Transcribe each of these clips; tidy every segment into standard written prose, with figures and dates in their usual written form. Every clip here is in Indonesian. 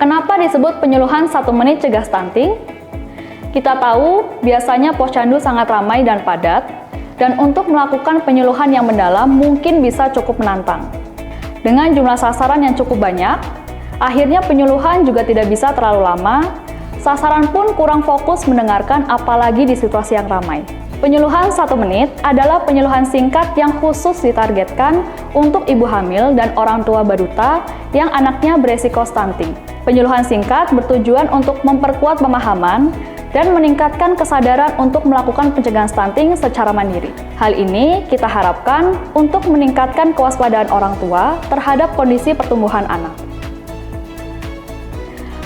Kenapa disebut penyuluhan 1 menit cegah stunting? Kita tahu biasanya posyandu sangat ramai dan padat, dan untuk melakukan penyuluhan yang mendalam mungkin bisa cukup menantang. Dengan jumlah sasaran yang cukup banyak, akhirnya penyuluhan juga tidak bisa terlalu lama, sasaran pun kurang fokus mendengarkan apalagi di situasi yang ramai. Penyuluhan 1 menit adalah penyuluhan singkat yang khusus ditargetkan untuk ibu hamil dan orang tua baduta yang anaknya beresiko stunting. Penyuluhan singkat bertujuan untuk memperkuat pemahaman dan meningkatkan kesadaran untuk melakukan pencegahan stunting secara mandiri. Hal ini kita harapkan untuk meningkatkan kewaspadaan orang tua terhadap kondisi pertumbuhan anak.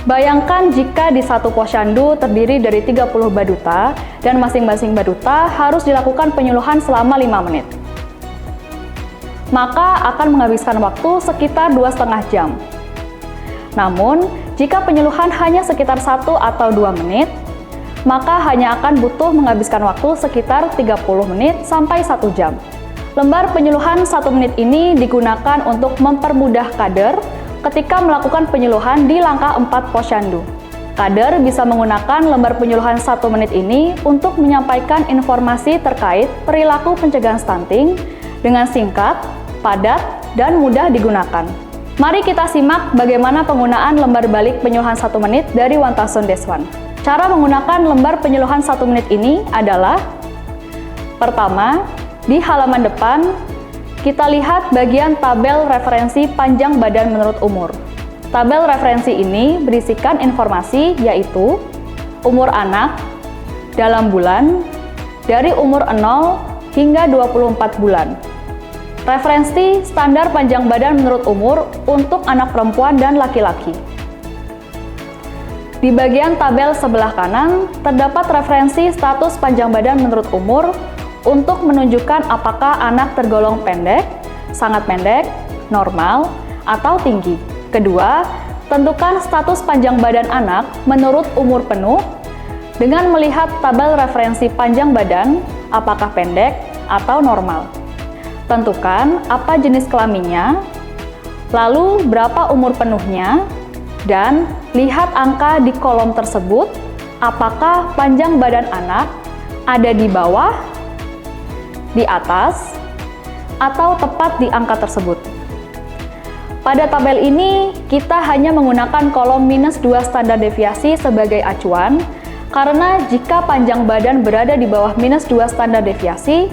Bayangkan jika di satu posyandu terdiri dari 30 baduta dan masing-masing baduta harus dilakukan penyuluhan selama 5 menit. Maka akan menghabiskan waktu sekitar 2,5 jam. Namun, jika penyuluhan hanya sekitar 1 atau 2 menit, maka hanya akan butuh menghabiskan waktu sekitar 30 menit sampai 1 jam. Lembar penyuluhan 1 menit ini digunakan untuk mempermudah kader ketika melakukan penyuluhan di langkah 4 posyandu. Kader bisa menggunakan lembar penyuluhan 1 menit ini untuk menyampaikan informasi terkait perilaku pencegahan stunting dengan singkat, padat, dan mudah digunakan. Mari kita simak bagaimana penggunaan lembar balik penyuluhan 1 menit dari Wantasun Deswan. Cara menggunakan lembar penyuluhan 1 menit ini adalah: pertama, di halaman depan, kita lihat bagian tabel referensi panjang badan menurut umur. Tabel referensi ini berisikan informasi yaitu umur anak dalam bulan dari umur 0 hingga 24 bulan. Referensi standar panjang badan menurut umur untuk anak perempuan dan laki-laki. Di bagian tabel sebelah kanan terdapat referensi status panjang badan menurut umur untuk menunjukkan apakah anak tergolong pendek, sangat pendek, normal, atau tinggi. Kedua, tentukan status panjang badan anak menurut umur penuh dengan melihat tabel referensi panjang badan apakah pendek atau normal. Tentukan apa jenis kelaminnya, lalu berapa umur penuhnya, dan lihat angka di kolom tersebut apakah panjang badan anak ada di bawah, di atas, atau tepat di angka tersebut. Pada tabel ini, kita hanya menggunakan kolom -2 standar deviasi sebagai acuan, karena jika panjang badan berada di bawah -2 standar deviasi,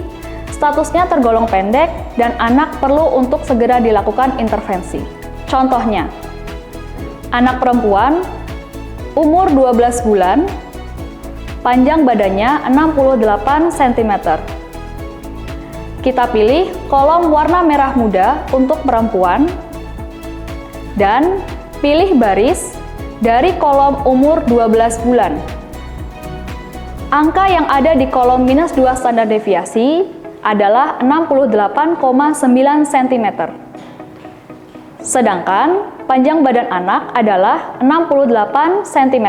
statusnya tergolong pendek dan anak perlu untuk segera dilakukan intervensi. Contohnya, anak perempuan, umur 12 bulan, panjang badannya 68 cm. Kita pilih kolom warna merah muda untuk perempuan dan pilih baris dari kolom umur 12 bulan. Angka yang ada di kolom -2 standar deviasi adalah 68,9 cm. Sedangkan panjang badan anak adalah 68 cm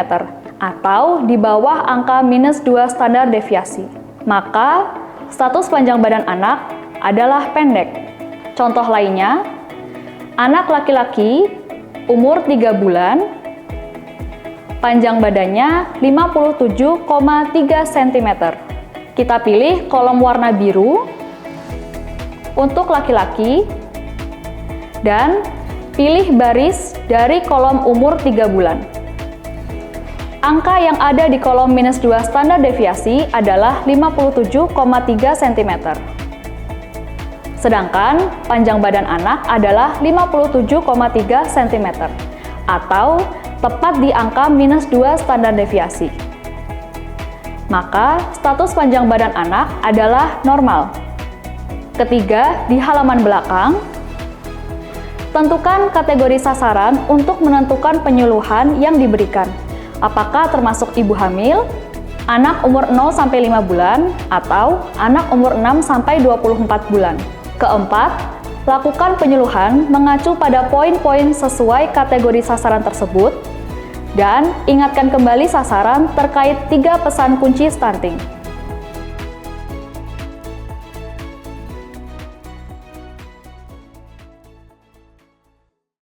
atau di bawah angka -2 standar deviasi. Maka status panjang badan anak adalah pendek. Contoh lainnya, anak laki-laki umur 3 bulan, panjang badannya 57,3 cm. Kita pilih kolom warna biru untuk laki-laki dan pilih baris dari kolom umur 3 bulan. Angka yang ada di kolom -2 standar deviasi adalah 57,3 cm. Sedangkan panjang badan anak adalah 57,3 cm atau tepat di angka -2 standar deviasi. Maka status panjang badan anak adalah normal. Ketiga, di halaman belakang, tentukan kategori sasaran untuk menentukan penyuluhan yang diberikan. Apakah termasuk ibu hamil, anak umur 0-5 bulan, atau anak umur 6-24 bulan. Keempat, lakukan penyuluhan mengacu pada poin-poin sesuai kategori sasaran tersebut, dan ingatkan kembali sasaran terkait 3 pesan kunci stunting.